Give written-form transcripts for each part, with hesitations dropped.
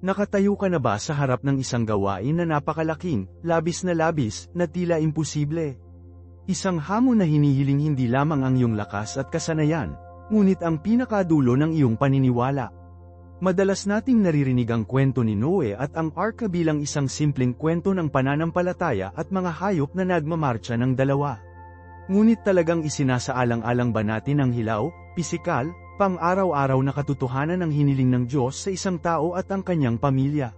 Nakatayo ka na ba sa harap ng isang gawain na napakalaking, labis na tila imposible? Isang hamon na hinihiling hindi lamang ang iyong lakas at kasanayan, ngunit ang pinakadulo ng iyong paniniwala. Madalas nating naririnig ang kwento ni Noe at ang Arka bilang isang simpleng kwento ng pananampalataya at mga hayop na nagmamarcha ng dalawa. Ngunit talagang isinasaalang-alang ba natin ang hilaw, pisikal, pang-araw-araw na katotohanan ng hiniling ng Diyos sa isang tao at ang kanyang pamilya?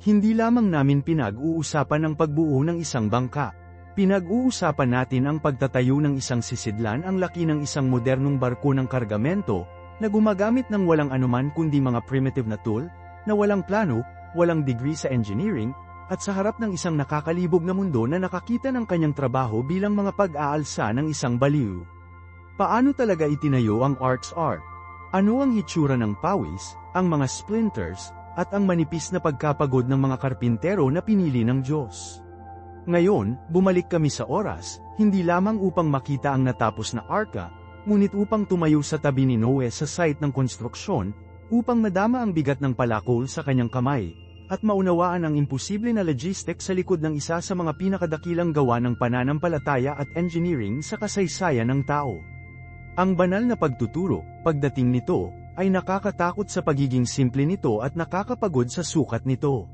Hindi lamang namin pinag-uusapan ang pagbuo ng isang bangka. Pinag-uusapan natin ang pagtatayo ng isang sisidlan, ang laki ng isang modernong barko ng kargamento, na gumagamit ng walang anuman kundi mga primitive na tool, na walang plano, walang degree sa engineering, at sa harap ng isang nakakalibog na mundo na nakakita ng kanyang trabaho bilang mga pag-aalsa ng isang baliw. Paano talaga itinayo ang Ark's Ark? Ano ang hitsura ng pawis, ang mga splinters, at ang manipis na pagkapagod ng mga karpintero na pinili ng Diyos? Ngayon, bumalik kami sa oras, hindi lamang upang makita ang natapos na arka, ngunit upang tumayo sa tabi ni Noe sa site ng konstruksyon, upang madama ang bigat ng palakol sa kanyang kamay, at maunawaan ang imposible na logistics sa likod ng isa sa mga pinakadakilang gawa ng pananampalataya at engineering sa kasaysayan ng tao. Ang banal na pagtuturo, pagdating nito, ay nakakatakot sa pagiging simple nito at nakakapagod sa sukat nito.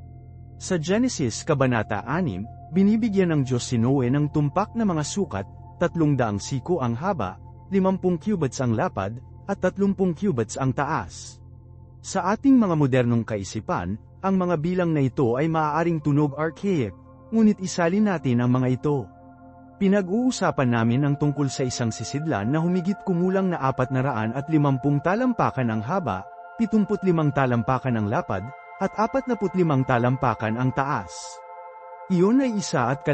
Sa Genesis Kabanata 6, binibigyan ng Diyos si Noe ng tumpak na mga sukat, 300 siko ang haba, 50 cubits ang lapad, at 30 cubits ang taas. Sa ating mga modernong kaisipan, ang mga bilang na ito ay maaaring tunog archaic, ngunit isalin natin ang mga ito. Pinag-uusapan namin ang tungkol sa isang sisidlan na humigit kumulang na 450 talampakan ang haba, 75 talampakan ang lapad, at 45 talampakan ang taas. Iyon ay 1.5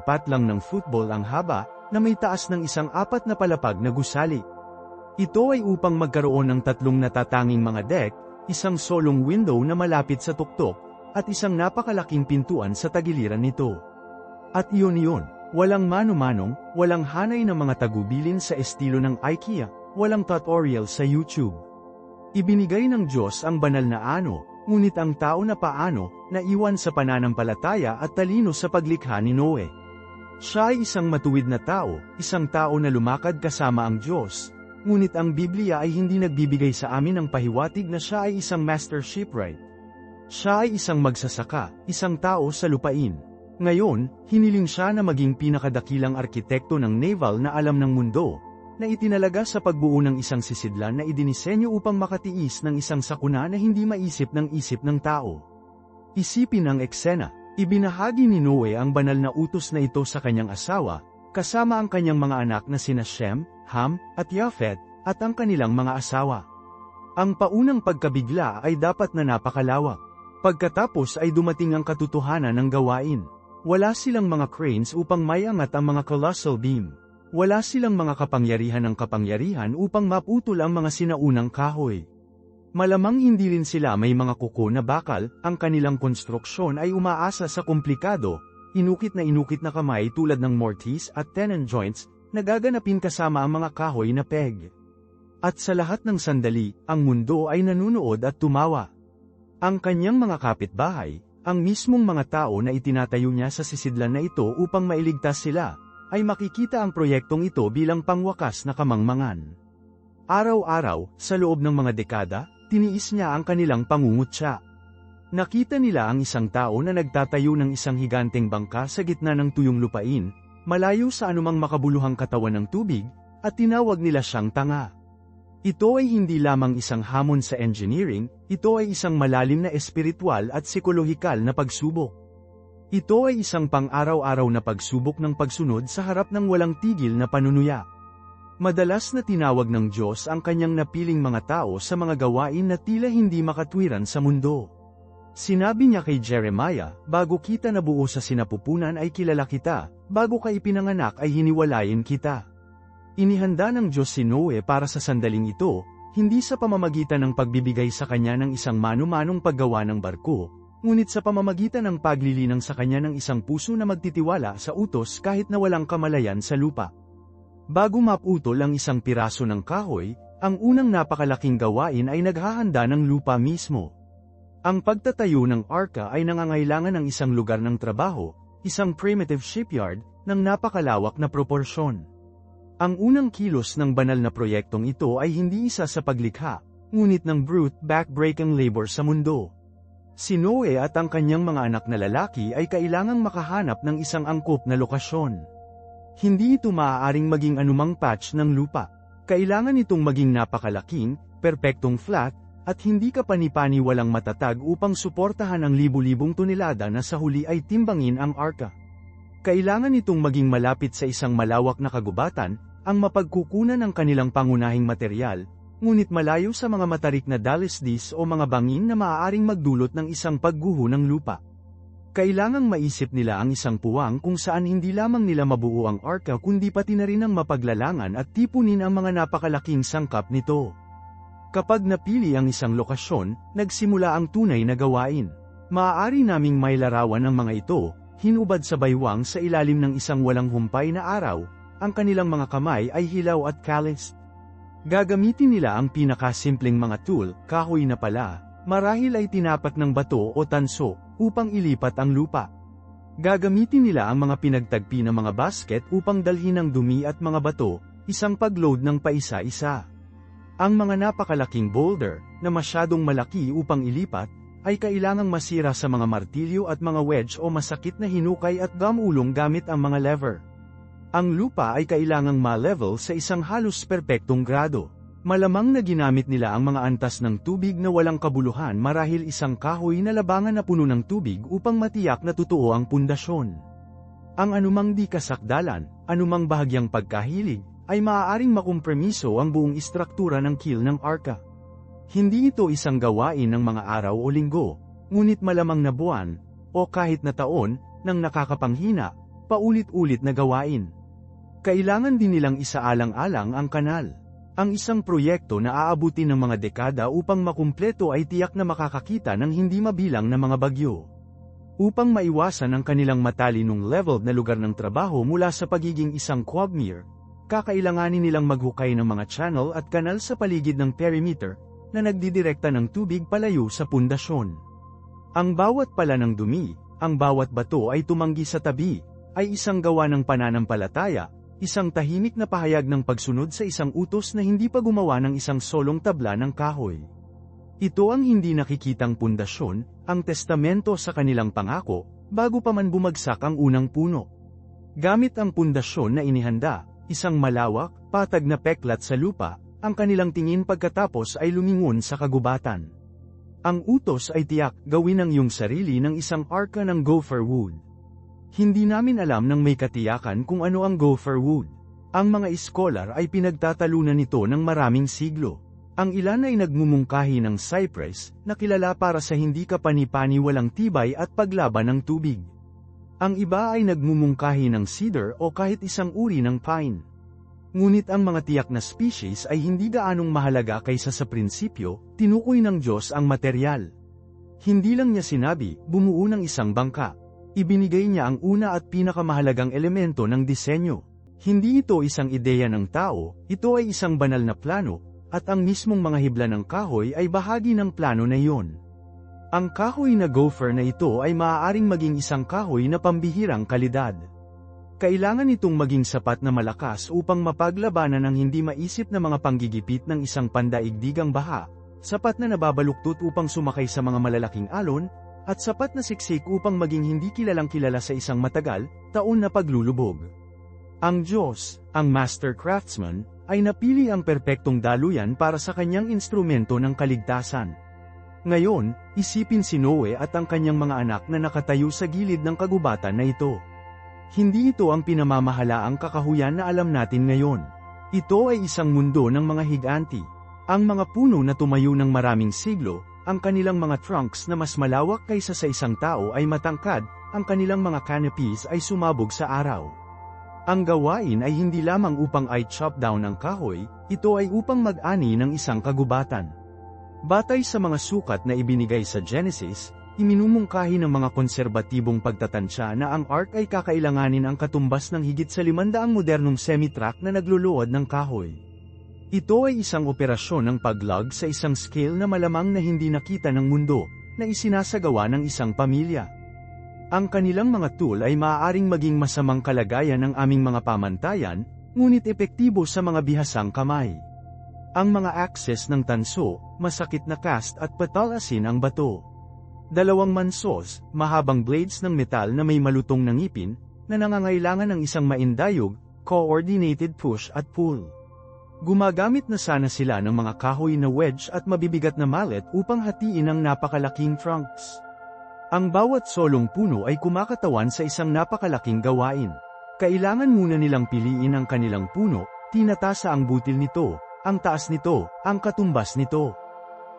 patlang ng football ang haba, na may taas ng isang 4 na palapag na gusali. Ito ay upang magkaroon ng 3 natatanging mga deck, isang solong window na malapit sa tuktok, at isang napakalaking pintuan sa tagiliran nito. At iyon. Walang mano-manong, walang hanay ng mga tagubilin sa estilo ng IKEA, walang tutorial sa YouTube. Ibinigay ng Diyos ang banal na ano, ngunit ang tao na paano, naiwan sa pananampalataya at talino sa paglikha ni Noe. Siya ay isang matuwid na tao, isang tao na lumakad kasama ang Diyos, ngunit ang Biblia ay hindi nagbibigay sa amin ng pahiwatig na siya ay isang master shipwright. Siya ay isang magsasaka, isang tao sa lupain. Ngayon, hiniling siya na maging pinakadakilang arkitekto ng naval na alam ng mundo, na itinalaga sa pagbuo ng isang sisidlan na idinisenyo upang makatiis ng isang sakuna na hindi maisip ng isip ng tao. Isipin ang eksena, ibinahagi ni Noe ang banal na utos na ito sa kanyang asawa, kasama ang kanyang mga anak na sina Shem, Ham, at Yafet, at ang kanilang mga asawa. Ang paunang pagkabigla ay dapat na napakalawak. Pagkatapos ay dumating ang katotohanan ng gawain. Wala silang mga cranes upang maiangat ang mga colossal beam. Wala silang mga kapangyarihan ng kapangyarihan upang maputol ang mga sinaunang kahoy. Malamang hindi rin sila may mga kuko na bakal, ang kanilang konstruksyon ay umaasa sa komplikado, inukit na kamay tulad ng mortise at tenon joints, na gaganapin kasama ang mga kahoy na peg. At sa lahat ng sandali, ang mundo ay nanunood at tumawa. Ang kanyang mga kapitbahay, ang mismong mga tao na itinatayo niya sa sisidlan na ito upang mailigtas sila, ay makikita ang proyektong ito bilang pangwakas na kamangmangan. Araw-araw, sa loob ng mga dekada, tiniis niya ang kanilang pangungutya. Nakita nila ang isang tao na nagtatayo ng isang higanteng bangka sa gitna ng tuyong lupain, malayo sa anumang makabuluhang katawan ng tubig, at tinawag nila siyang tanga. Ito ay hindi lamang isang hamon sa engineering, ito ay isang malalim na espiritual at psikolohikal na pagsubok. Ito ay isang pang-araw-araw na pagsubok ng pagsunod sa harap ng walang tigil na panunuya. Madalas na tinawag ng Diyos ang kanyang napiling mga tao sa mga gawain na tila hindi makatwiran sa mundo. Sinabi niya kay Jeremiah, bago kita nabuo sa sinapupunan ay kilala kita, bago ka ipinanganak ay hiniwalayin kita. Inihanda ng Diyos si Noe para sa sandaling ito, hindi sa pamamagitan ng pagbibigay sa kanya ng isang mano-manong paggawa ng barko, ngunit sa pamamagitan ng paglilinang sa kanya ng isang puso na magtitiwala sa utos kahit na walang kamalayan sa lupa. Bago maputol ang isang piraso ng kahoy, ang unang napakalaking gawain ay naghahanda ng lupa mismo. Ang pagtatayo ng arka ay nangangailangan ng isang lugar ng trabaho, isang primitive shipyard, ng napakalawak na proporsyon. Ang unang kilos ng banal na proyektong ito ay hindi isa sa paglikha, ngunit ng brute back-breaking labor sa mundo. Si Noe at ang kanyang mga anak na lalaki ay kailangang makahanap ng isang angkop na lokasyon. Hindi ito maaaring maging anumang patch ng lupa. Kailangan itong maging napakalaking, perpektong flat, at hindi kapani-pani walang matatag upang suportahan ang libu-libong tonelada na sa huli ay timbangin ang arka. Kailangan itong maging malapit sa isang malawak na kagubatan, ang mapagkukunan ng kanilang pangunahing material, ngunit malayo sa mga matarik na dalisdis o mga bangin na maaaring magdulot ng isang pagguho ng lupa. Kailangang maisip nila ang isang puwang kung saan hindi lamang nila mabuo ang arka kundi pati na rin ang mapaglalangan at tipunin ang mga napakalaking sangkap nito. Kapag napili ang isang lokasyon, nagsimula ang tunay na gawain. Maaari naming may larawan ang mga ito, hinubad sa baywang sa ilalim ng isang walang humpay na araw, ang kanilang mga kamay ay hilaw at calloused. Gagamitin nila ang pinakasimpleng mga tool, kahoy na pala, marahil ay tinapak ng bato o tanso, upang ilipat ang lupa. Gagamitin nila ang mga pinagtagpi na mga basket upang dalhin ang dumi at mga bato, isang pagload ng paisa-isa. Ang mga napakalaking boulder, na masyadong malaki upang ilipat, ay kailangang masira sa mga martilyo at mga wedge o masakit na hinukay at gamulong gamit ang mga lever. Ang lupa ay kailangang ma-level sa isang halos perpektong grado. Malamang na ginamit nila ang mga antas ng tubig na walang kabuluhan marahil isang kahoy na labangan na puno ng tubig upang matiyak na totoo ang pundasyon. Ang anumang di kasakdalan, anumang bahagyang pagkahilig, ay maaaring makompromiso ang buong istruktura ng keel ng arka. Hindi ito isang gawain ng mga araw o linggo, ngunit malamang na buwan, o kahit na taon, ng nakakapanghina, paulit-ulit na gawain. Kailangan din nilang isaalang-alang ang kanal. Ang isang proyekto na aabutin ng mga dekada upang makumpleto ay tiyak na makakakita ng hindi mabilang na mga bagyo. Upang maiwasan ang kanilang matalinong level na lugar ng trabaho mula sa pagiging isang quagmire, kakailanganin nilang maghukay ng mga channel at kanal sa paligid ng perimeter, na nagdidirekta ng tubig palayo sa pundasyon. Ang bawat pala ng dumi, ang bawat bato ay tumanggi sa tabi, ay isang gawa ng pananampalataya, isang tahimik na pahayag ng pagsunod sa isang utos na hindi pa gumawa ng isang solong tabla ng kahoy. Ito ang hindi nakikitang pundasyon, ang testamento sa kanilang pangako, bago pa man bumagsak ang unang puno. Gamit ang pundasyon na inihanda, isang malawak, patag na peklat sa lupa, ang kanilang tingin pagkatapos ay lumingon sa kagubatan. Ang utos ay tiyak, gawin ang iyong sarili ng isang arka ng gopher wood. Hindi namin alam ng may katiyakan kung ano ang gopher wood. Ang mga iskolar ay pinagtatalunan nito ng maraming siglo. Ang ilan ay nagmumungkahi ng cypress, na kilala para sa hindi kapani-pani walang tibay at paglaban ng tubig. Ang iba ay nagmumungkahi ng cedar o kahit isang uri ng pine. Ngunit ang mga tiyak na species ay hindi gaanong mahalaga kaysa sa prinsipyo, tinukoy ng Diyos ang materyal. Hindi lang niya sinabi, bumuo ng isang bangka. Ibinigay niya ang una at pinakamahalagang elemento ng disenyo. Hindi ito isang ideya ng tao, ito ay isang banal na plano, at ang mismong mga hibla ng kahoy ay bahagi ng plano na iyon. Ang kahoy na gopher na ito ay maaaring maging isang kahoy na pambihirang kalidad. Kailangan itong maging sapat na malakas upang mapaglabanan ang hindi maisip na mga panggigipit ng isang pandaigdigang baha, sapat na nababaluktot upang sumakay sa mga malalaking alon, at sapat na siksik upang maging hindi kilalang kilala sa isang matagal, taon na paglulubog. Ang Diyos, ang Master Craftsman, ay napili ang perpektong daluyan para sa kanyang instrumento ng kaligtasan. Ngayon, isipin si Noe at ang kanyang mga anak na nakatayo sa gilid ng kagubatan na ito. Hindi ito ang pinamamahalaang kakahuyan na alam natin ngayon. Ito ay isang mundo ng mga higanti. Ang mga puno na tumayo ng maraming siglo, ang kanilang mga trunks na mas malawak kaysa sa isang tao ay matangkad, ang kanilang mga canopies ay sumabog sa araw. Ang gawain ay hindi lamang upang i-chop down ang kahoy, ito ay upang mag-ani ng isang kagubatan. Batay sa mga sukat na ibinigay sa Genesis, iminumungkahi ng mga konserbatibong pagtatansya na ang ark ay kakailanganin ang katumbas ng higit sa 500 modernong semi-truck na nagluluwad ng kahoy. Ito ay isang operasyon ng paglog sa isang scale na malamang na hindi nakita ng mundo, na isinasagawa ng isang pamilya. Ang kanilang mga tool ay maaaring maging masamang kalagayan ng aming mga pamantayan, ngunit epektibo sa mga bihasang kamay. Ang mga axes ng tanso, masakit na cast at patalasin ang bato. Dalawang mansos, mahabang blades ng metal na may malutong na ngipin, na nangangailangan ng isang maindayog, coordinated push at pull. Gumagamit na sana sila ng mga kahoy na wedge at mabibigat na mallet upang hatiin ang napakalaking trunks. Ang bawat solong puno ay kumakatawan sa isang napakalaking gawain. Kailangan muna nilang piliin ang kanilang puno, tinatasa ang butil nito, ang taas nito, ang katumbas nito.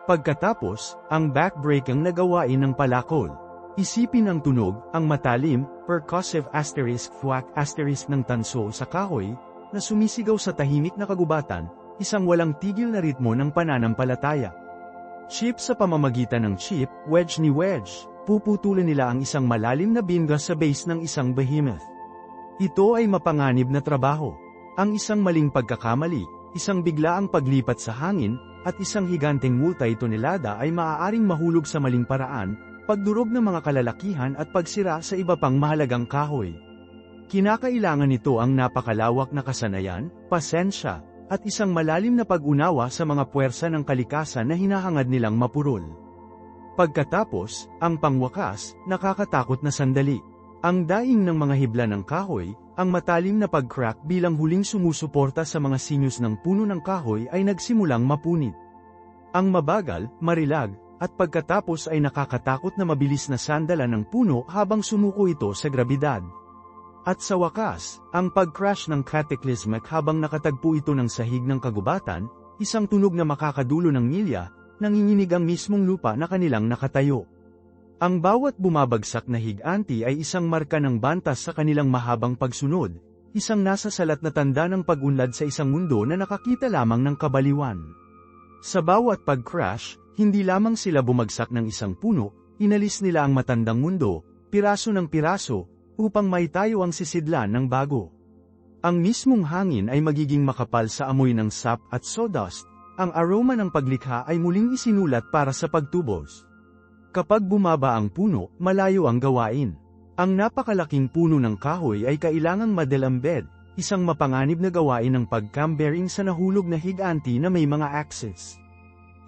Pagkatapos, ang backbreak ang nagawain ng palakol. Isipin ang tunog, ang matalim, percussive **** ng tanso sa kahoy, na sumisigaw sa tahimik na kagubatan, isang walang tigil na ritmo ng pananampalataya. Chip sa pamamagitan ng chip, wedge ni wedge, puputulin nila ang isang malalim na binga sa base ng isang behemoth. Ito ay mapanganib na trabaho. Ang isang maling pagkakamali, isang biglaang paglipat sa hangin, at isang higanteng multi-tonelada ay maaaring mahulog sa maling paraan, pagdurog ng mga kalalakihan at pagsira sa iba pang mahalagang kahoy. Kinakailangan nito ang napakalawak na kasanayan, pasensya, at isang malalim na pag-unawa sa mga puwersa ng kalikasan na hinahangad nilang mapurol. Pagkatapos, ang pangwakas, nakakatakot na sandali. Ang daing ng mga hibla ng kahoy, ang matalim na pag-crack bilang huling sumusuporta sa mga sinews ng puno ng kahoy ay nagsimulang mapunit. Ang mabagal, marilag, at pagkatapos ay nakakatakot na mabilis na sandala ng puno habang sumuko ito sa grabidad. At sa wakas, ang pag-crash ng cataclysmic habang nakatagpo ito ng sahig ng kagubatan, isang tunog na makakadulo ng milya, nanginginig ang mismong lupa na kanilang nakatayo. Ang bawat bumabagsak na higanti ay isang marka ng bantas sa kanilang mahabang pagsunod, isang nasasalat na tanda ng pag-unlad sa isang mundo na nakakita lamang ng kabaliwan. Sa bawat pag-crash, hindi lamang sila bumagsak ng isang puno, inalis nila ang matandang mundo, piraso ng piraso, upang maitayo ang sisidlan ng bago. Ang mismong hangin ay magiging makapal sa amoy ng sap at sawdust, ang aroma ng paglikha ay muling isinulat para sa pagtubos. Kapag bumaba ang puno, malayo ang gawain. Ang napakalaking puno ng kahoy ay kailangang madalambed, isang mapanganib na gawain ng pagcam-bearing sa nahulog na higanti na may mga axes.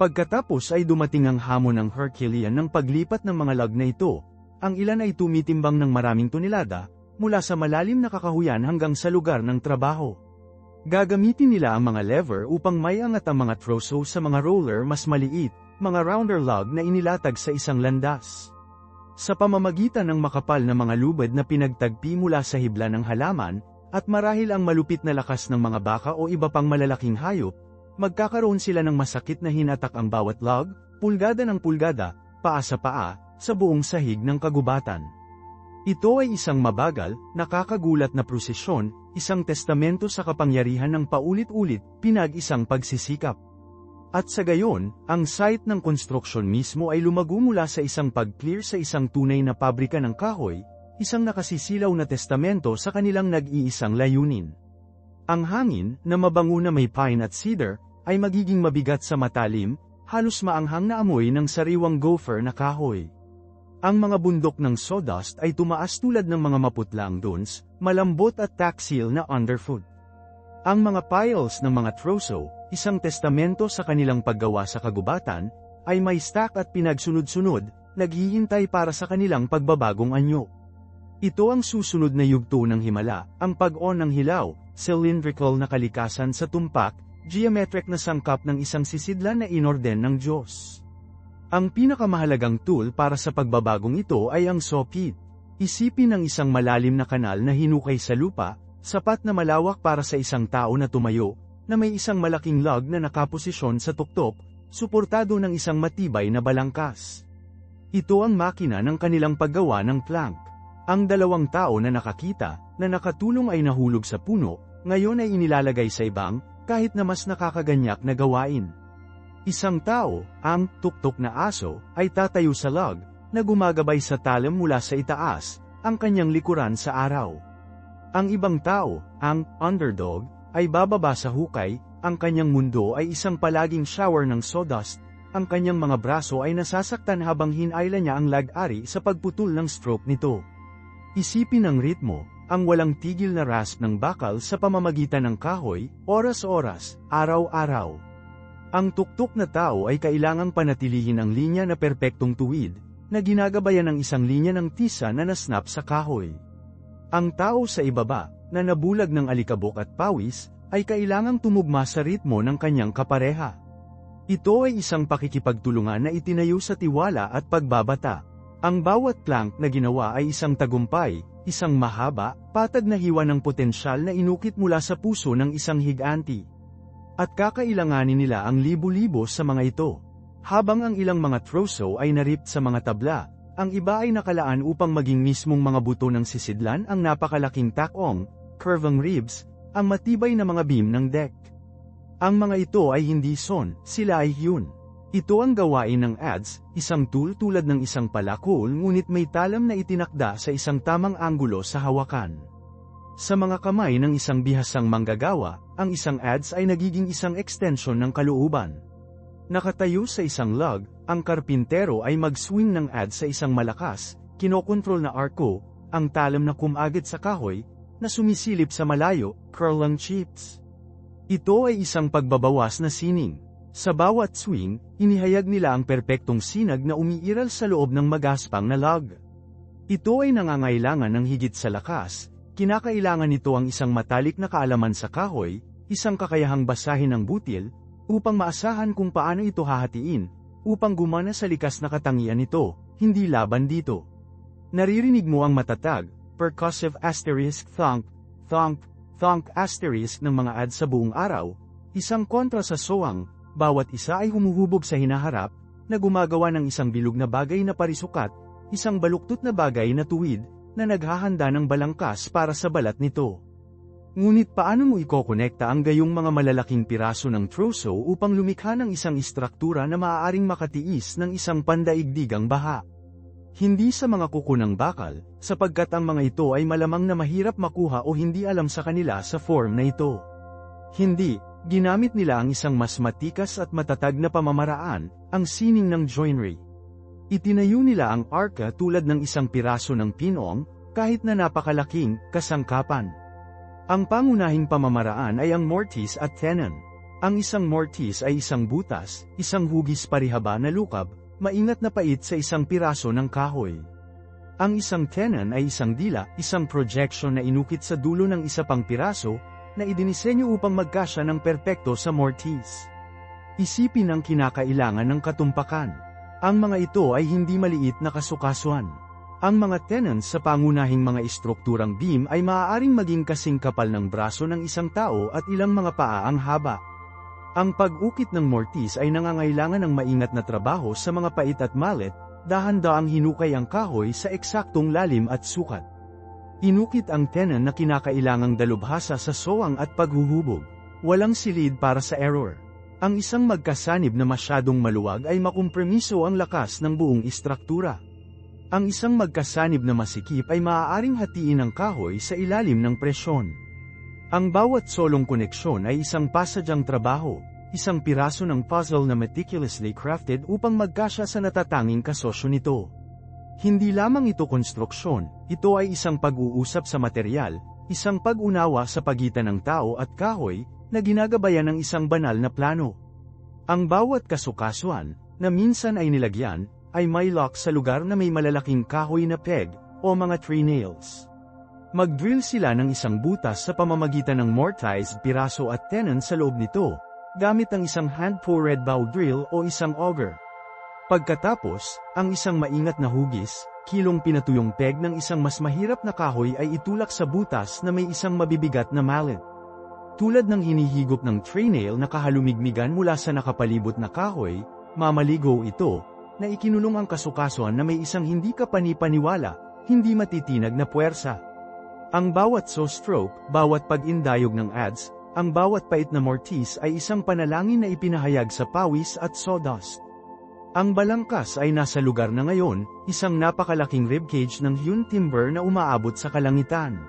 Pagkatapos ay dumating ang hamon ng Herculean ng paglipat ng mga log na ito. Ang ilan ay tumitimbang ng maraming tonelada, mula sa malalim na kakahuyan hanggang sa lugar ng trabaho. Gagamitin nila ang mga lever upang maiangat ang mga troso sa mga roller mas maliit, mga rounder log na inilatag sa isang landas. Sa pamamagitan ng makapal na mga lubid na pinagtagpi mula sa hibla ng halaman, at marahil ang malupit na lakas ng mga baka o iba pang malalaking hayop, magkakaroon sila ng masakit na hinatak ang bawat log, pulgada ng pulgada, paa sa paa, sa buong sahig ng kagubatan. Ito ay isang mabagal, nakakagulat na prosesyon, isang testamento sa kapangyarihan ng paulit-ulit, pinag-isang pagsisikap. At sa gayon, ang site ng konstruksyon mismo ay lumago mula sa isang pag-clear sa isang tunay na pabrika ng kahoy, isang nakasisilaw na testamento sa kanilang nag-iisang layunin. Ang hangin, na mabango na may pine at cedar, ay magiging mabigat sa matalim, halos maanghang na amoy ng sariwang gopher na kahoy. Ang mga bundok ng sawdust ay tumaas tulad ng mga maputlang dunes, malambot at tactile na underfoot. Ang mga piles ng mga troso, isang testamento sa kanilang paggawa sa kagubatan, ay may stack at pinagsunod-sunod, naghihintay para sa kanilang pagbabagong anyo. Ito ang susunod na yugto ng himala, ang pag-on ng hilaw, cylindrical na kalikasan sa tumpak, geometric na sangkap ng isang sisidlan na inorden ng Diyos. Ang pinakamahalagang tool para sa pagbabagong ito ay ang saw pit. Isipin ang isang malalim na kanal na hinukay sa lupa, sapat na malawak para sa isang tao na tumayo, na may isang malaking log na nakaposisyon sa tuktok, suportado ng isang matibay na balangkas. Ito ang makina ng kanilang paggawa ng plank. Ang dalawang tao na nakakita, na nakatulong ay nahulog sa puno, ngayon ay inilalagay sa ibang, kahit na mas nakakaganyak na gawain. Isang tao, ang tuktok na aso, ay tatayo sa log, na gumagabay sa talim mula sa itaas, ang kanyang likuran sa araw. Ang ibang tao, ang underdog, ay bababa sa hukay, ang kanyang mundo ay isang palaging shower ng sawdust, ang kanyang mga braso ay nasasaktan habang hinayla niya ang lag-ari sa pagputol ng stroke nito. Isipin ang ritmo, ang walang tigil na rasp ng bakal sa pamamagitan ng kahoy, oras-oras, araw-araw. Ang tuktok na tao ay kailangang panatilihin ang linya na perpektong tuwid, na ginagabayan ng isang linya ng tisa na nasnap sa kahoy. Ang tao sa ibaba, na nabulag ng alikabok at pawis, ay kailangang tumugma sa ritmo ng kanyang kapareha. Ito ay isang pakikipagtulungan na itinayo sa tiwala at pagbabata. Ang bawat plank na ginawa ay isang tagumpay, isang mahaba, patag na hiwa ng potensyal na inukit mula sa puso ng isang higanti. At kakailanganin nila ang libo-libo sa mga ito. Habang ang ilang mga troso ay naript sa mga tabla, ang iba ay nakalaan upang maging mismong mga buto ng sisidlan ang napakalaking takong, curving ribs, ang matibay na mga beam ng deck. Ang mga ito ay hindi son, sila ay hewn. Ito ang gawain ng adze, isang tool tulad ng isang palakol ngunit may talam na itinakda sa isang tamang anggulo sa hawakan. Sa mga kamay ng isang bihasang manggagawa, ang isang adze ay nagiging isang extension ng kalooban. Nakatayo sa isang log, ang karpintero ay mag-swing ng adze sa isang malakas, kinokontrol na arko, ang talam na kumagit sa kahoy, na sumisilip sa malayo, curling chips. Ito ay isang pagbabawas na sining. Sa bawat swing, inihayag nila ang perpektong sinag na umiiral sa loob ng magaspang na log. Ito ay nangangailangan ng higit sa lakas, kinakailangan nito ang isang matalik na kaalaman sa kahoy, isang kakayahang basahin ng butil, upang maasahan kung paano ito hahatiin, upang gumana sa likas na katangian nito, hindi laban dito. Naririnig mo ang matatag, percussive asterisk thunk, thunk, thunk asterisk ng mga adze sa buong araw, isang kontra sa soang, bawat isa ay humuhubog sa hinaharap, na gumagawa ng isang bilog na bagay na parisukat, isang baluktot na bagay na tuwid, na naghahanda ng balangkas para sa balat nito. Ngunit paano mo ikokonekta ang gayong mga malalaking piraso ng troso upang lumikha ng isang istruktura na maaaring makatiis ng isang pandaigdigang baha? Hindi sa mga kuko ng bakal, sapagkat ang mga ito ay malamang na mahirap makuha o hindi alam sa kanila sa form na ito. Hindi, ginamit nila ang isang mas matikas at matatag na pamamaraan, ang sining ng joinery. Itinayo nila ang arka tulad ng isang piraso ng pinong, kahit na napakalaking kasangkapan. Ang pangunahing pamamaraan ay ang mortise at tenon. Ang isang mortise ay isang butas, isang hugis parihaba na lukab, maingat na pait sa isang piraso ng kahoy. Ang isang tenon ay isang dila, isang projection na inukit sa dulo ng isa pang piraso, na idinisenyo upang magkasya ng perpekto sa mortise. Isipin ang kinakailangan ng katumpakan. Ang mga ito ay hindi maliit na kasukasuan. Ang mga tenons sa pangunahing mga istrukturang beam ay maaaring maging kasing kapal ng braso ng isang tao at ilang mga paa ang haba. Ang pag-ukit ng mortise ay nangangailangan ng maingat na trabaho sa mga pait at mallet, dahan-daang hinukay ang kahoy sa eksaktong lalim at sukat. Inukit ang tenon na kinakailangang dalubhasa sa sowang at paghuhubog. Walang silid para sa error. Ang isang magkasanib na masyadong maluwag ay makompromiso ang lakas ng buong istruktura. Ang isang magkasanib na masikip ay maaaring hatiin ang kahoy sa ilalim ng presyon. Ang bawat solong koneksyon ay isang pasadyang trabaho, isang piraso ng puzzle na meticulously crafted upang magkasya sa natatanging kasosyo nito. Hindi lamang ito konstruksyon, ito ay isang pag-uusap sa material, isang pag-unawa sa pagitan ng tao at kahoy, na ginagabayan ng isang banal na plano. Ang bawat kasukasuan, na minsan ay nilagyan, ay may lock sa lugar na may malalaking kahoy na peg, o mga tree nails. Mag-drill sila ng isang butas sa pamamagitan ng mortised piraso at tenon sa loob nito, gamit ang isang hand-poured bow drill o isang auger. Pagkatapos, ang isang maingat na hugis, kilong pinatuyong peg ng isang mas mahirap na kahoy ay itulak sa butas na may isang mabibigat na mallet. Tulad ng hinihigop ng tree nail na kahalumigmigan mula sa nakapalibot na kahoy, mamaligo ito, na ikinulong ang kasukasuan na may isang hindi kapanipaniwala, hindi matitinag na puwersa. Ang bawat saw stroke, bawat pag-indayog ng adze, ang bawat pait na mortise ay isang panalangin na ipinahayag sa pawis at sawdust. Ang balangkas ay nasa lugar na ngayon, isang napakalaking ribcage ng hewn timber na umaabot sa kalangitan.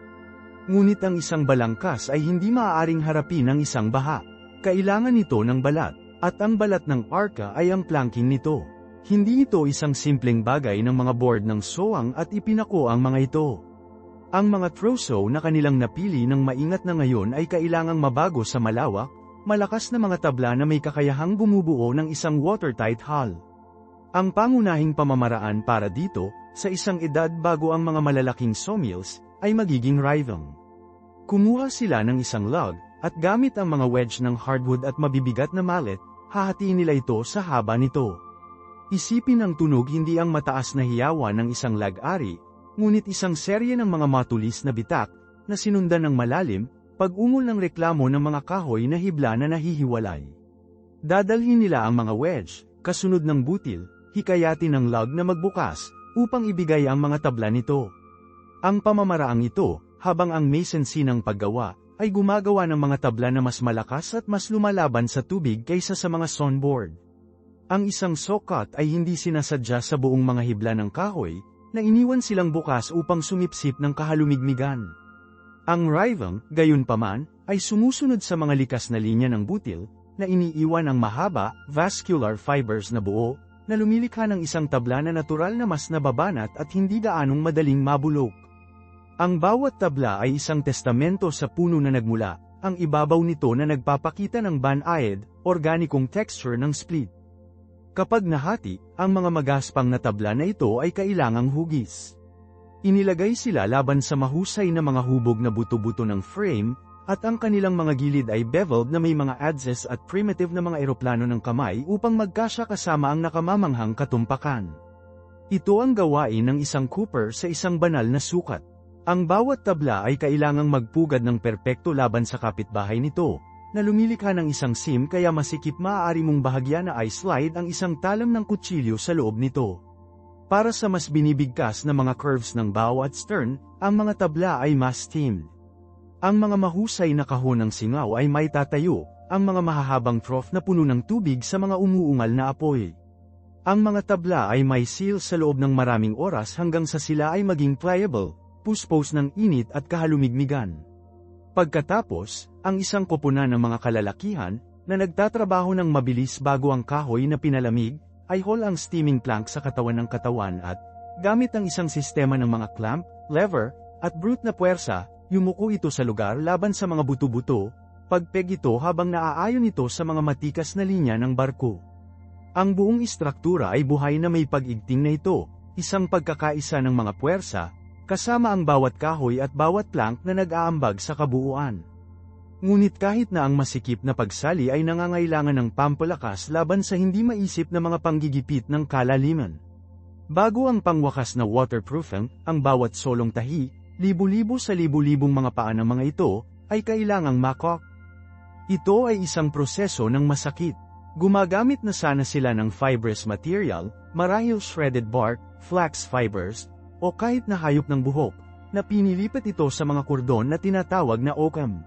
Ngunit ang isang balangkas ay hindi maaaring harapin ng isang baha. Kailangan nito ng balat. At ang balat ng arka ay ang planking nito. Hindi ito isang simpleng bagay ng mga board ng sowang at ipinako ang mga ito. Ang mga troso na kanilang napili ng maingat na ngayon ay kailangang mabago sa malawak, malakas na mga tabla na may kakayahang bumubuo ng isang watertight hull. Ang pangunahing pamamaraan para dito, sa isang edad bago ang mga malalaking sawmills, ay magiging riving. Kumuha sila ng isang log, at gamit ang mga wedge ng hardwood at mabibigat na mallet, hahatiin nila ito sa haba nito. Isipin ang tunog hindi ang mataas na hiyawan ng isang lag-ari, ngunit isang serye ng mga matulis na bitak, na sinundan ng malalim, pag-ungol ng reklamo ng mga kahoy na hibla na nahihiwalay. Dadalhin nila ang mga wedge, kasunod ng butil, hikayatin ng log na magbukas, upang ibigay ang mga tabla nito. Ang pamamaraang ito, habang ang masonry ng paggawa, ay gumagawa ng mga tabla na mas malakas at mas lumalaban sa tubig kaysa sa mga sawnboard. Ang isang sawcut ay hindi sinasadya sa buong mga hibla ng kahoy, na iniwan silang bukas upang sumipsip ng kahalumigmigan. Ang riving, gayunpaman, ay sumusunod sa mga likas na linya ng butil, na iniiwan ang mahaba, vascular fibers na buo, na lumilikha ng isang tabla na natural na mas nababanat at hindi gaanong madaling mabulok. Ang bawat tabla ay isang testamento sa puno na nagmula, ang ibabaw nito na nagpapakita ng banayad, organikong texture ng split. Kapag nahati, ang mga magaspang na tabla na ito ay kailangang hugis. Inilagay sila laban sa mahusay na mga hubog na buto-buto ng frame, at ang kanilang mga gilid ay beveled na may mga adzes at primitive na mga eroplano ng kamay upang magkasya kasama ang nakamamanghang katumpakan. Ito ang gawain ng isang cooper sa isang banal na sukat. Ang bawat tabla ay kailangang magpugad ng perpekto laban sa kapitbahay nito, na lumilikha ng isang seam kaya masikip maaari mong bahagya na i-slide ang isang talam ng kutsilyo sa loob nito. Para sa mas binibigkas na mga curves ng bow at stern, ang mga tabla ay mas steamed. Ang mga mahusay na kahon ng singaw ay may tatayo, ang mga mahahabang trough na puno ng tubig sa mga umuungal na apoy. Ang mga tabla ay may seal sa loob ng maraming oras hanggang sa sila ay maging pliable, puspos ng init at kahalumigmigan. Pagkatapos, ang isang koponan ng mga kalalakihan, na nagtatrabaho ng mabilis bago ang kahoy na pinalamig, ay haul ang steaming plank sa katawan ng katawan at, gamit ang isang sistema ng mga clamp, lever, at brute na puwersa, yumuko ito sa lugar laban sa mga buto-buto, pagpeg ito habang naaayon ito sa mga matikas na linya ng barko. Ang buong istruktura ay buhay na may pag-igting na ito, isang pagkakaisa ng mga puwersa, kasama ang bawat kahoy at bawat plank na nag-aambag sa kabuuan. Ngunit kahit na ang masikip na pagsali ay nangangailangan ng pampalakas laban sa hindi maisip na mga panggigipit ng kalaliman. Bago ang pangwakas na waterproofing, ang bawat solong tahi, libu-libo sa libu-libong mga paa ng mga ito, ay kailangang makok. Ito ay isang proseso ng masakit. Gumagamit na sana sila ng fibrous material, marahil shredded bark, flax fibers, o kahit na hayop ng buhok, na pinilipat ito sa mga kordon na tinatawag na oakum.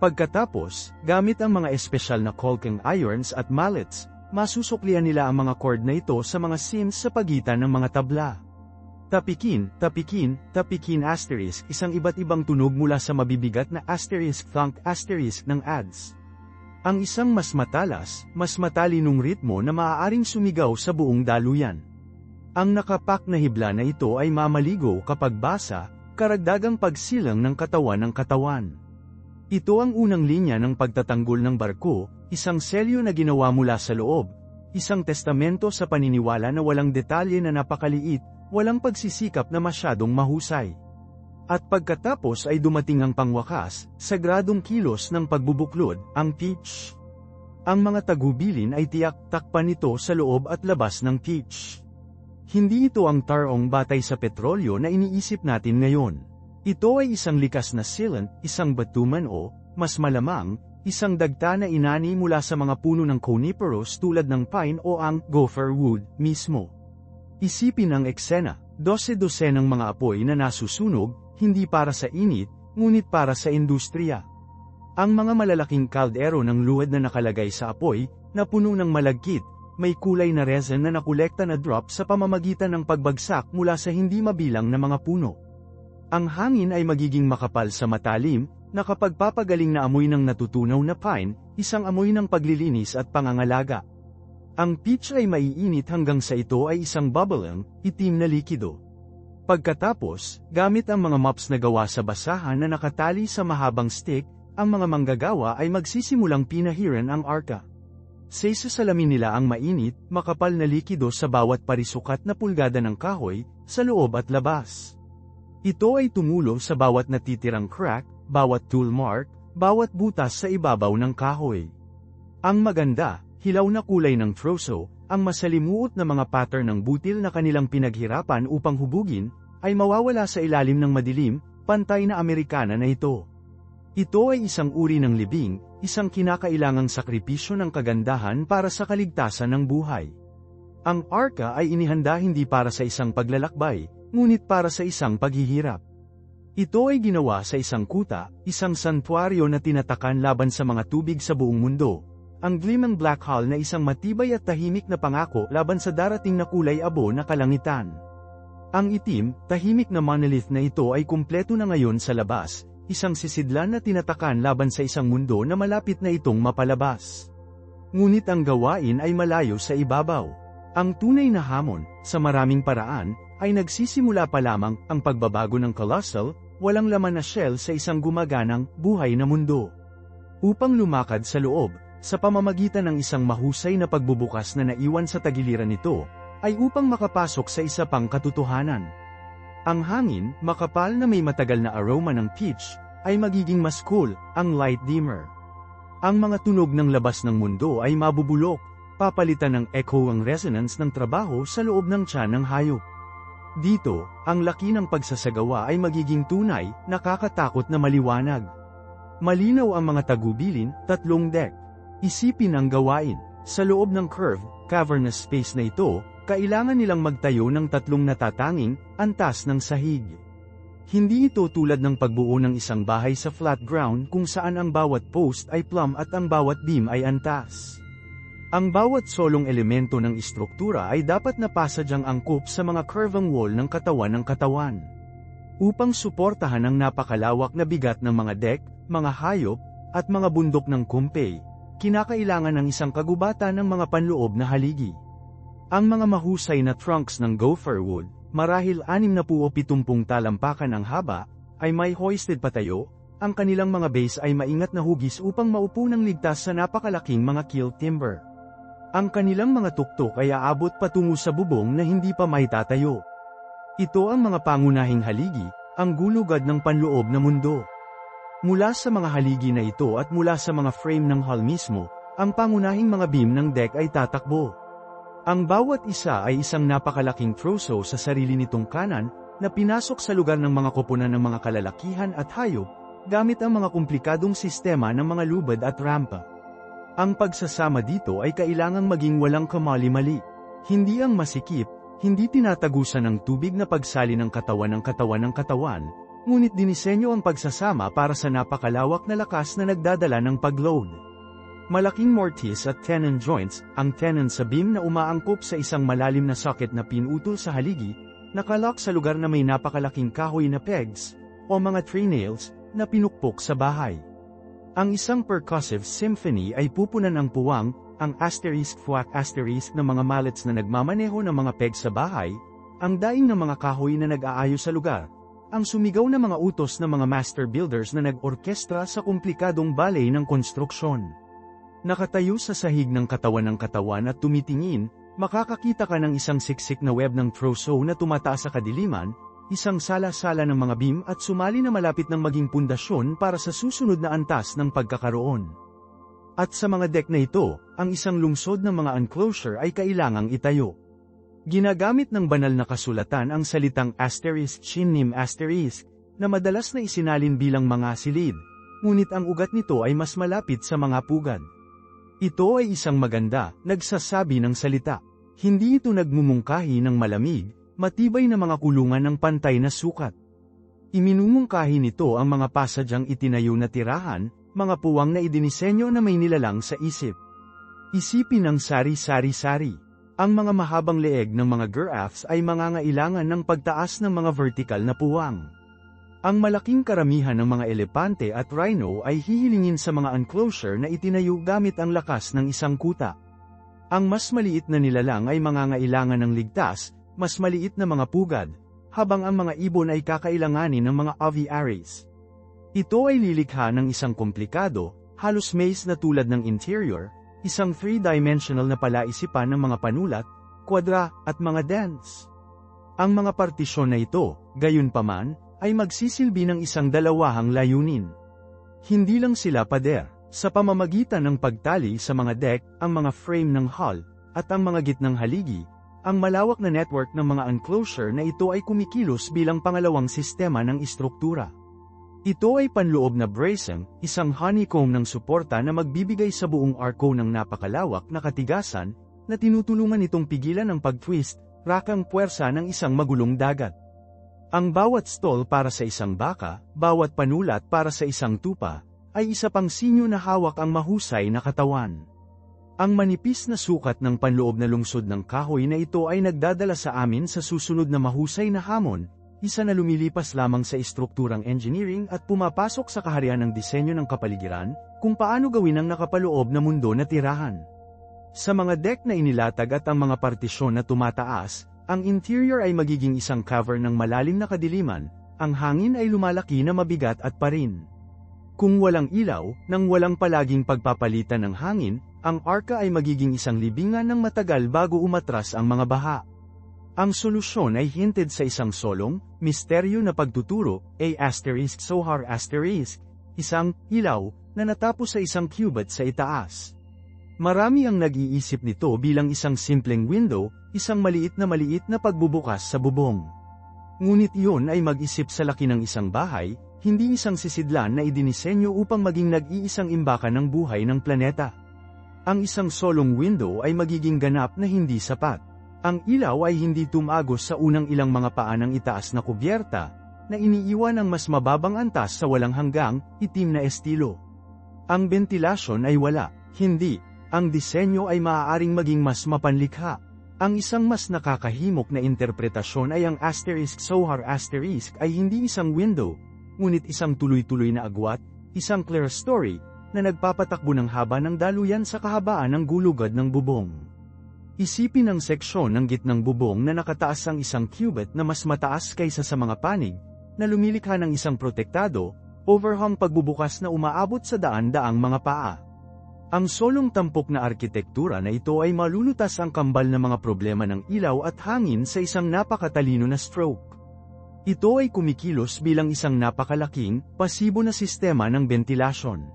Pagkatapos, gamit ang mga espesyal na caulking irons at mallets, masusuklian nila ang mga cord na ito sa mga seams sa pagitan ng mga tabla. Tapikin, tapikin, tapikin asterisk isang iba't ibang tunog mula sa mabibigat na asterisk thunk asterisk ng ads. Ang isang mas matalas, mas matalinong ritmo na maaaring sumigaw sa buong daluyan. Ang nakapak na hibla na ito ay mamaligo kapag basa, karagdagang pagsilang ng katawan. Ito ang unang linya ng pagtatanggol ng barko, isang selyo na ginawa mula sa loob, isang testamento sa paniniwala na walang detalye na napakaliit, walang pagsisikap na masyadong mahusay. At pagkatapos ay dumating ang pangwakas, sagradong kilos ng pagbubuklod, ang pitch. Ang mga tagubilin ay tiyak-takpan nito sa loob at labas ng pitch. Hindi ito ang tarong batay sa petrolyo na iniisip natin ngayon. Ito ay isang likas na sealant, isang batuman o, mas malamang, isang dagta na inani mula sa mga puno ng coniferous tulad ng pine o ang gopher wood mismo. Isipin ang eksena, 12 ng mga apoy na nasusunog, hindi para sa init, ngunit para sa industriya. Ang mga malalaking kaldero ng luwad na nakalagay sa apoy, na puno ng malagkit, may kulay na resin na nakolekta na drop sa pamamagitan ng pagbagsak mula sa hindi mabilang na mga puno. Ang hangin ay magiging makapal sa matalim, nakapagpapagaling na amoy ng natutunaw na pine, isang amoy ng paglilinis at pangangalaga. Ang pitch ay maiinit hanggang sa ito ay isang bubbling, itim na likido. Pagkatapos, gamit ang mga mops na gawa sa basahan na nakatali sa mahabang stick, ang mga manggagawa ay magsisimulang pinahiran ang arka. Sa isasalamin nila ang mainit, makapal na likido sa bawat parisukat na pulgada ng kahoy, sa loob at labas. Ito ay tumulo sa bawat natitirang crack, bawat tool mark, bawat butas sa ibabaw ng kahoy. Ang maganda, hilaw na kulay ng troso, ang masalimuot na mga pattern ng butil na kanilang pinaghirapan upang hubugin, ay mawawala sa ilalim ng madilim, pantay na Amerikana na ito. Ito ay isang uri ng libing, isang kinakailangang sakripisyo ng kagandahan para sa kaligtasan ng buhay. Ang arka ay inihanda hindi para sa isang paglalakbay, ngunit para sa isang paghihirap. Ito ay ginawa sa isang kuta, isang santuaryo na tinatakan laban sa mga tubig sa buong mundo. Ang Gleaming Black Hole na isang matibay at tahimik na pangako laban sa darating na kulay abo na kalangitan. Ang itim, tahimik na monolith na ito ay kumpleto na ngayon sa labas, isang sisidlan na tinatakan laban sa isang mundo na malapit na itong mapalabas. Ngunit ang gawain ay malayo sa ibabaw. Ang tunay na hamon, sa maraming paraan, ay nagsisimula pa lamang ang pagbabago ng colossal, walang laman na shell sa isang gumaganang, buhay na mundo. Upang lumakad sa loob, sa pamamagitan ng isang mahusay na pagbubukas na naiwan sa tagiliran nito, ay upang makapasok sa isa pang katotohanan. Ang hangin, makapal na may matagal na aroma ng peach, ay magiging mas cool, ang light dimmer. Ang mga tunog ng labas ng mundo ay mabubulok, papalitan ng echo ang resonance ng trabaho sa loob ng tiyan ng hayop. Dito, ang laki ng pagsasagawa ay magiging tunay, nakakatakot na maliwanag. Malinaw ang mga tagubilin, 3 deck. Isipin ang gawain. Sa loob ng curved, cavernous space na ito, kailangan nilang magtayo ng 3 natatanging, antas ng sahig. Hindi ito tulad ng pagbuo ng isang bahay sa flat ground kung saan ang bawat post ay plumb at ang bawat beam ay antas. Ang bawat solong elemento ng istruktura ay dapat na pasadyang angkop sa mga curving wall ng katawan. Upang suportahan ang napakalawak na bigat ng mga deck, mga hayop, at mga bundok ng kumpay, kinakailangan ng isang kagubatan ng mga panloob na haligi. Ang mga mahusay na trunks ng gopher wood, marahil 60 o 70 talampakan ang haba, ay may hoisted patayo, ang kanilang mga base ay maingat na hugis upang maupo ng ligtas sa napakalaking mga keel timber. Ang kanilang mga tuktok ay aabot patungo sa bubong na hindi pa maitatayo. Ito ang mga pangunahing haligi, ang gulugad ng panloob na mundo. Mula sa mga haligi na ito at mula sa mga frame ng hull mismo, ang pangunahing mga beam ng deck ay tatakbo. Ang bawat isa ay isang napakalaking troso sa sarili nitong kanan, na pinasok sa lugar ng mga koponan ng mga kalalakihan at hayop, gamit ang mga komplikadong sistema ng mga lubad at rampa. Ang pagsasama dito ay kailangang maging walang kamali-mali. Hindi ang masikip, hindi tinatagusan ng tubig na pagsali ng katawan, ngunit dinisenyo ang pagsasama para sa napakalawak na lakas na nagdadala ng pagload. Malaking mortise at tenon joints, ang tenon sa beam na umaangkop sa isang malalim na socket na pinutol sa haligi, nakalock sa lugar na may napakalaking kahoy na pegs, o mga trenails, na pinukpok sa bahay. Ang isang percussive symphony ay pupunan ng puwang, ang *fuck* ng mga mallets na nagmamaneho ng mga pegs sa bahay, ang daing ng mga kahoy na nag-aayos sa lugar, ang sumigaw na mga utos ng mga master builders na nag-orkestra sa komplikadong ballet ng konstruksyon. Nakatayo sa sahig ng katawan at tumitingin, makakakita ka ng isang siksik na web ng troso na tumataas sa kadiliman, isang sala-sala ng mga beam at sumali na malapit ng maging pundasyon para sa susunod na antas ng pagkakaroon. At sa mga deck na ito, ang isang lungsod ng mga enclosure ay kailangang itayo. Ginagamit ng banal na kasulatan ang salitang ***, na madalas na isinalin bilang mga silid, ngunit ang ugat nito ay mas malapit sa mga pugad. Ito ay isang maganda, nagsasabi ng salita. Hindi ito nagmumungkahi ng malamig, matibay na mga kulungan ng pantay na sukat. Iminumungkahi nito ang mga pasadyang itinayo na tirahan, mga puwang na idinisenyo na may nilalang sa isip. Isipin ang sari-sari-sari. Ang mga mahabang leeg ng mga giraffes ay mangangailangan ng pagtaas ng mga vertical na puwang. Ang malaking karamihan ng mga elepante at rhino ay hihilingin sa mga enclosure na itinayo gamit ang lakas ng isang kuta. Ang mas maliit na nilalang ay mangangailangan ng ligtas, mas maliit na mga pugad, habang ang mga ibon ay kakailanganin ng mga aviaries. Ito ay lilikha ng isang komplikado, halos maze na tulad ng interior, isang three-dimensional na palaisipan ng mga panulat, kwadra, at mga dens. Ang mga partisyon na ito, gayunpaman, ay magsisilbi ng isang dalawahang layunin. Hindi lang sila pader, sa pamamagitan ng pagtali sa mga deck, ang mga frame ng hull, at ang mga gitnang haligi, ang malawak na network ng mga enclosure na ito ay kumikilos bilang pangalawang sistema ng istruktura. Ito ay panloob na bracing, isang honeycomb ng suporta na magbibigay sa buong arco ng napakalawak na katigasan, na tinutulungan itong pigilan ang pag-twist, rakang puwersa ng isang magulong dagat. Ang bawat stall para sa isang baka, bawat panulat para sa isang tupa, ay isa pang sinyo na hawak ang mahusay na katawan. Ang manipis na sukat ng panloob na lungsod ng kahoy na ito ay nagdadala sa amin sa susunod na mahusay na hamon, isa na lumilipas lamang sa istrukturang engineering at pumapasok sa kaharian ng disenyo ng kapaligiran, kung paano gawin ang nakapaloob na mundo na tirahan. Sa mga deck na inilatag at ang mga partisyon na tumataas, ang interior ay magiging isang cavern ng malalim na kadiliman, ang hangin ay lumalaki na mabigat at parin. Kung walang ilaw, nang walang palaging pagpapalitan ng hangin, ang arka ay magiging isang libingan ng matagal bago umatras ang mga baha. Ang solusyon ay hinted sa isang solong, misteryo na pagtuturo, Sohar asterisk, isang ilaw na natapos sa isang cubit sa itaas. Marami ang nag-iisip nito bilang isang simpleng window, isang maliit na pagbubukas sa bubong. Ngunit iyon ay mag-isip sa laki ng isang bahay, hindi isang sisidlan na idinisenyo upang maging nag-iisang imbakan ng buhay ng planeta. Ang isang solong window ay magiging ganap na hindi sapat. Ang ilaw ay hindi tumagos sa unang ilang mga paa ng itaas na kubyerta, na iniiwan ang mas mababang antas sa walang hanggang, itim na estilo. Ang ventilasyon ay wala, hindi. Ang disenyo ay maaaring maging mas mapanlikha. Ang isang mas nakakahimok na interpretasyon ay ang Sohar asterisk ay hindi isang window, ngunit isang tuloy-tuloy na agwat, isang clerestory, na nagpapatakbo ng haba ng daluyan sa kahabaan ng gulugad ng bubong. Isipin ang seksyon ng gitnang bubong na nakataas ang isang cubit na mas mataas kaysa sa mga panig, na lumilikha ng isang protektado, overhang pagbubukas na umaabot sa daan-daang mga paa. Ang solong tampok na arkitektura na ito ay malulutas ang kambal na mga problema ng ilaw at hangin sa isang napakatalino na stroke. Ito ay kumikilos bilang isang napakalaking, pasibo na sistema ng ventilasyon.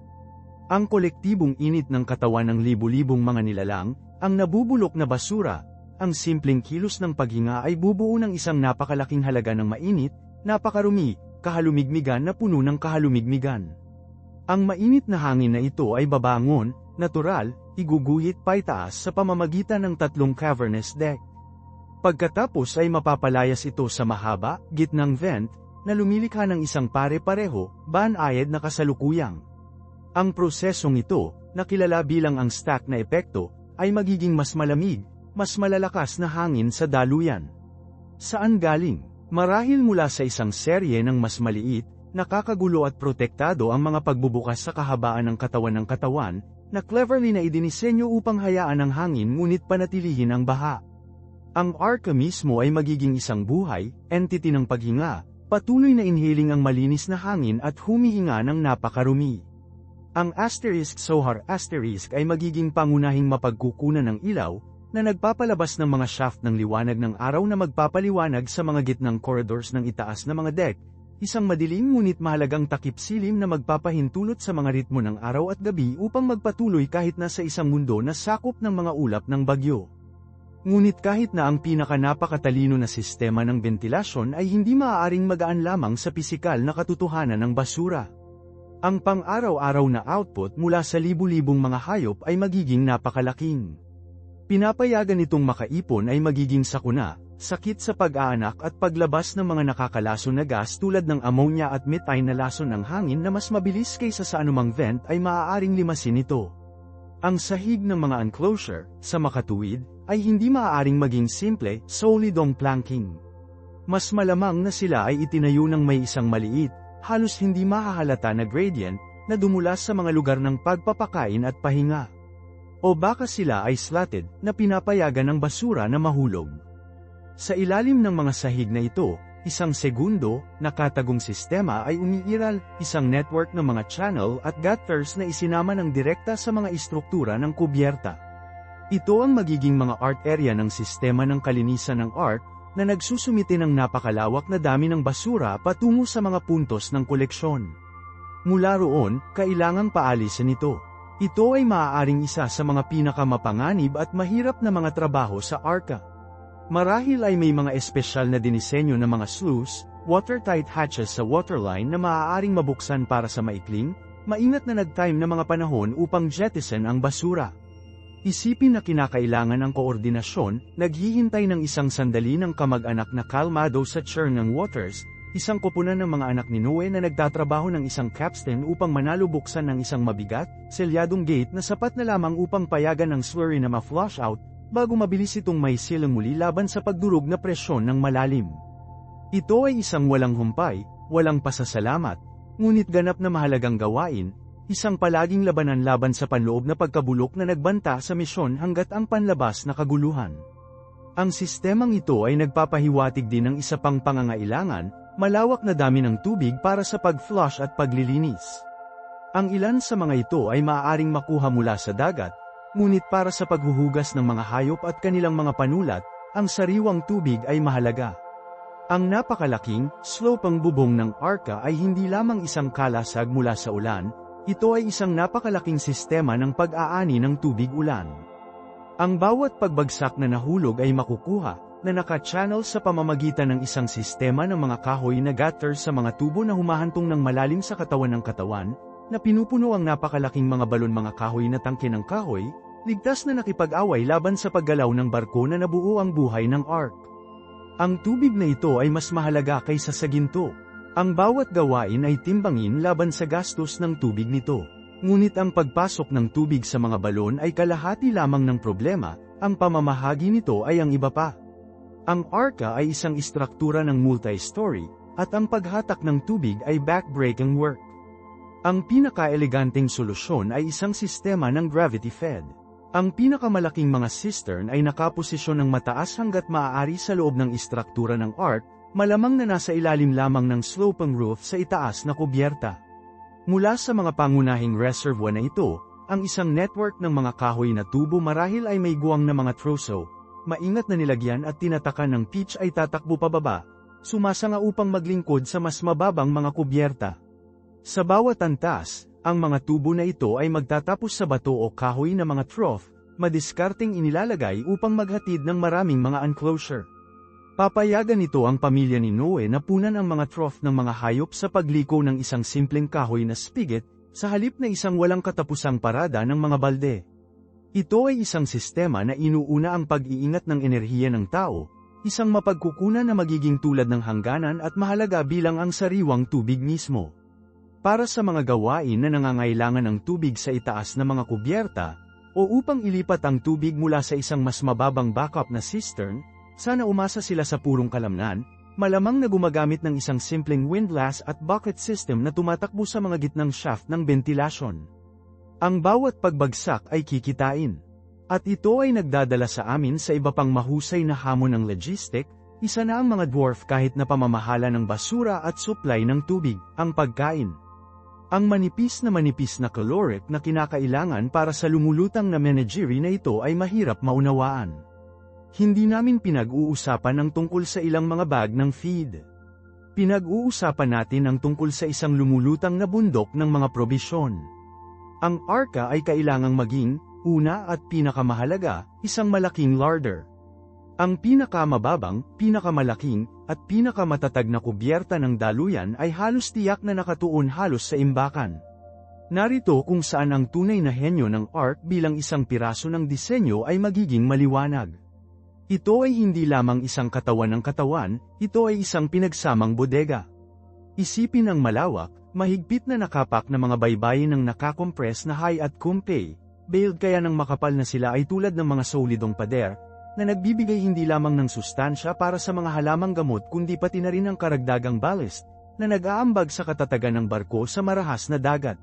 Ang kolektibong init ng katawan ng libu-libong mga nilalang, ang nabubulok na basura, ang simpleng kilos ng paghinga ay bubuo ng isang napakalaking halaga ng mainit, napakarumi, kahalumigmigan na puno ng kahalumigmigan. Ang mainit na hangin na ito ay babangon, natural, iguguhit paitaas sa pamamagitan ng tatlong cavernous deck. Pagkatapos ay mapapalayas ito sa mahaba, gitnang vent, na lumilikha ng isang pare-pareho, banayad na kasalukuyang. Ang prosesong ito, na kilala bilang ang stack na epekto, ay magiging mas malamig, mas malalakas na hangin sa daluyan. Saan galing? Marahil mula sa isang serye ng mas maliit, nakakagulo at protektado ang mga pagbubukas sa kahabaan ng katawan, na cleverly na idinisenyo upang hayaan ang hangin ngunit panatilihin ang baha. Ang arka mismo ay magiging isang buhay, entity ng paghinga, patuloy na inhaling ang malinis na hangin at humihinga ng napakarumi. Ang Sohar asterisk ay magiging pangunahing mapagkukunan ng ilaw, na nagpapalabas ng mga shaft ng liwanag ng araw na magpapaliwanag sa mga gitnang corridors ng itaas na mga deck, isang madilim ngunit mahalagang takip-silim na magpapahintulot sa mga ritmo ng araw at gabi upang magpatuloy kahit na sa isang mundo na sakop ng mga ulap ng bagyo. Ngunit kahit na ang pinaka-napakatalino na sistema ng ventilasyon ay hindi maaaring magaan lamang sa pisikal na katotohanan ng basura. Ang pang-araw-araw na output mula sa libu-libong mga hayop ay magiging napakalaking. Pinapayagan itong makaipon ay magiging sakuna, sakit sa pag-aanak at paglabas ng mga nakakalason na gas tulad ng ammonia at methane na lason ng hangin na mas mabilis kaysa sa anumang vent ay maaaring limasin ito. Ang sahig ng mga enclosure, sa makatuwid, ay hindi maaaring maging simple, solid dome planking. Mas malamang na sila ay itinayo ng may isang maliit, halos hindi mahahalata na gradient, na dumulas sa mga lugar ng pagpapakain at pahinga. O baka sila ay slatted, na pinapayagan ng basura na mahulog. Sa ilalim ng mga sahig na ito, isang segundo, nakatagong sistema ay umiiral, isang network ng mga channel at gutters na isinama ng direkta sa mga istruktura ng kubyerta. Ito ang magiging mga art area ng sistema ng kalinisan ng art, na nagsusumite ng napakalawak na dami ng basura patungo sa mga puntos ng koleksyon. Mula roon, kailangang paalisin ito. Ito ay maaaring isa sa mga pinakamapanganib at mahirap na mga trabaho sa ARCA. Marahil ay may mga espesyal na dinisenyo na mga sluice, watertight hatches sa waterline na maaaring mabuksan para sa maikling, maingat na nag-time na mga panahon upang jettison ang basura. Isipin na kinakailangan ang koordinasyon, naghihintay ng isang sandali ng kamag-anak na kalmado sa churn ng waters, isang koponan ng mga anak ni Noe na nagtatrabaho ng isang capstan upang manalo buksan ng isang mabigat, selyadong gate na sapat na lamang upang payagan ng slurry na ma-flush out, bago mabilis itong may silang muli laban sa pagdurog na presyon ng malalim. Ito ay isang walang humpay, walang pasasalamat, ngunit ganap na mahalagang gawain, isang palaging labanan laban sa panloob na pagkabulok na nagbanta sa misyon hanggat ang panlabas na kaguluhan. Ang sistemang ito ay nagpapahiwatig din ng isa pang pangangailangan, malawak na dami ng tubig para sa pag-flush at paglilinis. Ang ilan sa mga ito ay maaaring makuha mula sa dagat, ngunit para sa paghuhugas ng mga hayop at kanilang mga panulat, ang sariwang tubig ay mahalaga. Ang napakalaking, slopang bubong ng ARCA ay hindi lamang isang kalasag mula sa ulan, ito ay isang napakalaking sistema ng pag-aani ng tubig-ulan. Ang bawat pagbagsak na nahulog ay makukuha, na naka-channel sa pamamagitan ng isang sistema ng mga kahoy na gutters sa mga tubo na humahantong ng malalim sa katawan ng katawan, na pinupuno ang napakalaking mga balon mga kahoy na tangke ng kahoy, ligtas na nakipag-away laban sa paggalaw ng barko na nabuo ang buhay ng Ark. Ang tubig na ito ay mas mahalaga kaysa sa ginto. Ang bawat gawain ay timbangin laban sa gastos ng tubig nito. Ngunit ang pagpasok ng tubig sa mga balon ay kalahati lamang ng problema, ang pamamahagi nito ay ang iba pa. Ang ARCA ay isang istruktura ng multi-story, at ang paghatak ng tubig ay backbreaking work. Ang pinaka-eleganteng solusyon ay isang sistema ng gravity-fed. Ang pinakamalaking mga cistern ay nakaposisyon ng mataas hanggat maaari sa loob ng istruktura ng ARC, malamang na nasa ilalim lamang ng sloping roof sa itaas na kubyerta. Mula sa mga pangunahing reservoir na ito, ang isang network ng mga kahoy na tubo marahil ay may guwang na mga troso, maingat na nilagyan at tinatakan ng pitch ay tatakbo pababa, sumasanga upang maglingkod sa mas mababang mga kubyerta. Sa bawat antas, ang mga tubo na ito ay magtatapos sa bato o kahoy na mga trough, madiskarteng inilalagay upang maghatid ng maraming mga enclosure. Papayagan nito ang pamilya ni Noe na punan ang mga trough ng mga hayop sa pagliko ng isang simpleng kahoy na spigot, sa halip na isang walang katapusang parada ng mga balde. Ito ay isang sistema na inuuna ang pag-iingat ng enerhiya ng tao, isang mapagkukunan na magiging tulad ng hangganan at mahalaga bilang ang sariwang tubig mismo. Para sa mga gawain na nangangailangan ng tubig sa itaas na mga kubyerta, o upang ilipat ang tubig mula sa isang mas mababang backup na cistern, sana umasa sila sa purong kalamnan, malamang na gumagamit ng isang simpleng windlass at bucket system na tumatakbo sa mga gitnang shaft ng ventilasyon. Ang bawat pagbagsak ay kikitain. At ito ay nagdadala sa amin sa iba pang mahusay na hamon ng logistic, isa na ang mga dwarf kahit na pamamahala ng basura at supply ng tubig, ang pagkain. Ang manipis na caloric na kinakailangan para sa lumulutang na menagerie na ito ay mahirap maunawaan. Hindi namin pinag-uusapan ang tungkol sa ilang mga bag ng feed. Pinag-uusapan natin ang tungkol sa isang lumulutang na bundok ng mga probisyon. Ang ARCA ay kailangang maging, una at pinakamahalaga, isang malaking larder. Ang pinakamababang, pinakamalaking, at pinakamatatag na kubyerta ng daluyan ay halos tiyak na nakatuon halos sa imbakan. Narito kung saan ang tunay na henyo ng ARC bilang isang piraso ng disenyo ay magiging maliwanag. Ito ay hindi lamang isang katawan ng katawan, ito ay isang pinagsamang bodega. Isipin ang malawak, mahigpit na nakapak na mga baybayin ng nakakompress na high at kumpe, bailed kaya ng makapal na sila ay tulad ng mga solidong pader, na nagbibigay hindi lamang ng sustansya para sa mga halamang gamot kundi pati na rin ang karagdagang ballast, na nag-aambag sa katatagan ng barko sa marahas na dagat.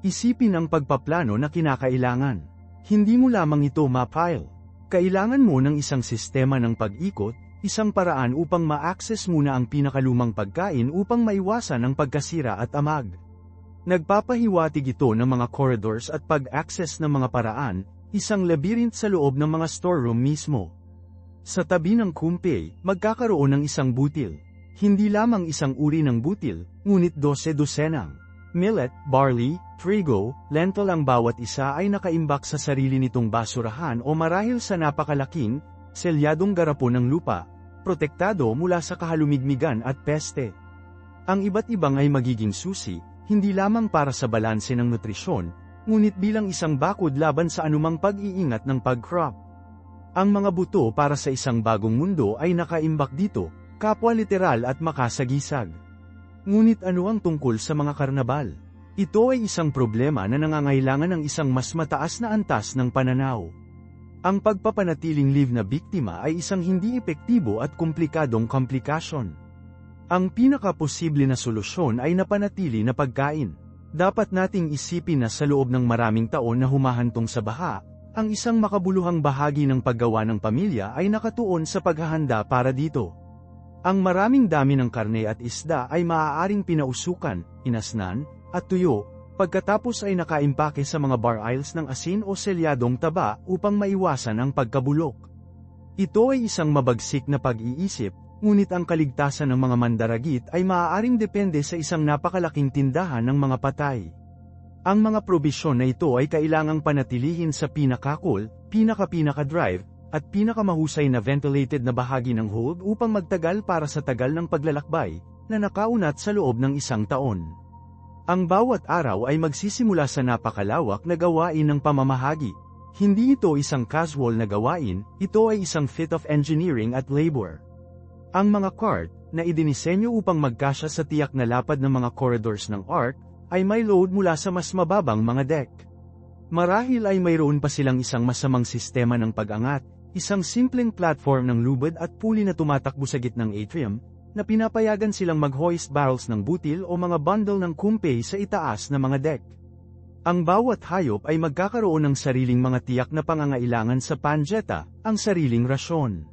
Isipin ang pagpaplano na kinakailangan. Hindi mo lamang ito mapile. Kailangan mo ng isang sistema ng pag-ikot, isang paraan upang ma-access muna ang pinakalumang pagkain upang maiwasan ang pagkasira at amag. Nagpapahiwatig ito ng mga corridors at pag-access ng mga paraan, isang labyrinth sa loob ng mga storeroom mismo. Sa tabi ng kumpay, magkakaroon ng isang butil. Hindi lamang isang uri ng butil, ngunit 12 dosenang. Millet, barley, trigo, lentil ang bawat isa ay nakaimbak sa sarili nitong basurahan o marahil sa napakalaking, selyadong garapon ng lupa, protektado mula sa kahalumigmigan at peste. Ang iba't ibang ay magiging susi, hindi lamang para sa balanse ng nutrisyon, ngunit bilang isang bakod laban sa anumang pag-iingat ng pag-crop. Ang mga buto para sa isang bagong mundo ay nakaimbak dito, kapwa literal at makasagisag. Ngunit ano ang tungkol sa mga karnabal? Ito ay isang problema na nangangailangan ng isang mas mataas na antas ng pananaw. Ang pagpapanatiling live na biktima ay isang hindi epektibo at komplikadong komplikasyon. Ang pinakaposible na solusyon ay napanatili na pagkain. Dapat nating isipin na sa loob ng maraming taon na humahantong sa baha, ang isang makabuluhang bahagi ng paggawa ng pamilya ay nakatuon sa paghahanda para dito. Ang maraming dami ng karne at isda ay maaaring pinausukan, inasnan, at tuyo, pagkatapos ay nakaimpake sa mga bar aisles ng asin o selyadong taba upang maiwasan ang pagkabulok. Ito ay isang mabagsik na pag-iisip, ngunit ang kaligtasan ng mga mandaragit ay maaaring depende sa isang napakalaking tindahan ng mga patay. Ang mga probisyon na ito ay kailangang panatilihin sa pinaka-cool, pinaka-drive, at pinakamahusay na ventilated na bahagi ng hold upang magtagal para sa tagal ng paglalakbay, na nakaunat sa loob ng isang taon. Ang bawat araw ay magsisimula sa napakalawak na gawain ng pamamahagi. Hindi ito isang casual na gawain, ito ay isang feat of engineering at labor. Ang mga cart, na idinisenyo upang magkasya sa tiyak na lapad ng mga corridors ng ark, ay may load mula sa mas mababang mga deck. Marahil ay mayroon pa silang isang masamang sistema ng pag-angat, isang simpleng platform ng lubid at puli na tumatakbo sa gitnang atrium, na pinapayagan silang mag-hoist barrels ng butil o mga bundle ng kumpay sa itaas na mga deck. Ang bawat hayop ay magkakaroon ng sariling mga tiyak na pangangailangan sa panjeta, ang sariling rasyon.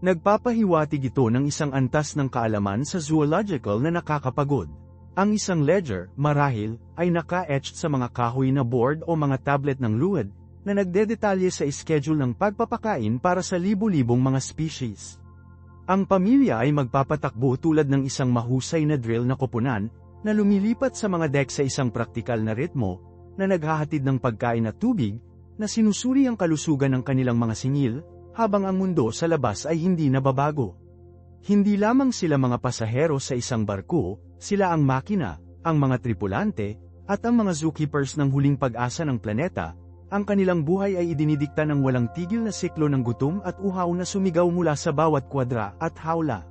Nagpapahiwatig ito ng isang antas ng kaalaman sa zoological na nakakapagod. Ang isang ledger, marahil, ay naka-etched sa mga kahoy na board o mga tablet ng luwad, na nagdedetalye sa schedule ng pagpapakain para sa libu-libong mga species. Ang pamilya ay magpapatakbo tulad ng isang mahusay na drill na koponan, na lumilipat sa mga deck sa isang praktikal na ritmo, na naghahatid ng pagkain at tubig, na sinusuri ang kalusugan ng kanilang mga singil, habang ang mundo sa labas ay hindi nababago. Hindi lamang sila mga pasahero sa isang barko, sila ang makina, ang mga tripulante, at ang mga zookeepers ng huling pag-asa ng planeta. Ang kanilang buhay ay idinidikta ng walang tigil na siklo ng gutom at uhaw na sumigaw mula sa bawat kwadra at hawla.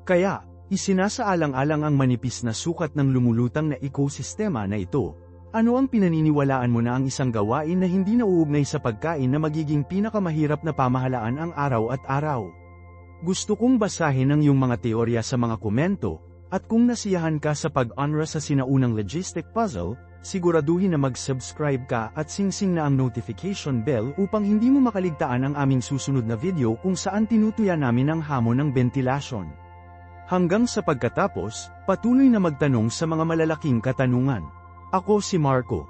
Kaya, isinasaalang-alang ang manipis na sukat ng lumulutang na ekosistema na ito. Ano ang pinaniniwalaan mo na ang isang gawain na hindi nauugnay sa pagkain na magiging pinakamahirap na pamahalaan ang araw at araw? Gusto kong basahin ang iyong mga teorya sa mga komento, at kung nasiyahan ka sa pag-unra sa sinaunang logistic puzzle, siguraduhin na mag-subscribe ka at singsing na ang notification bell upang hindi mo makaligtaan ang aming susunod na video kung saan tinutuya namin ang hamon ng bentilasyon. Hanggang sa pagkatapos, patuloy na magtanong sa mga malalaking katanungan. Ako si Marco.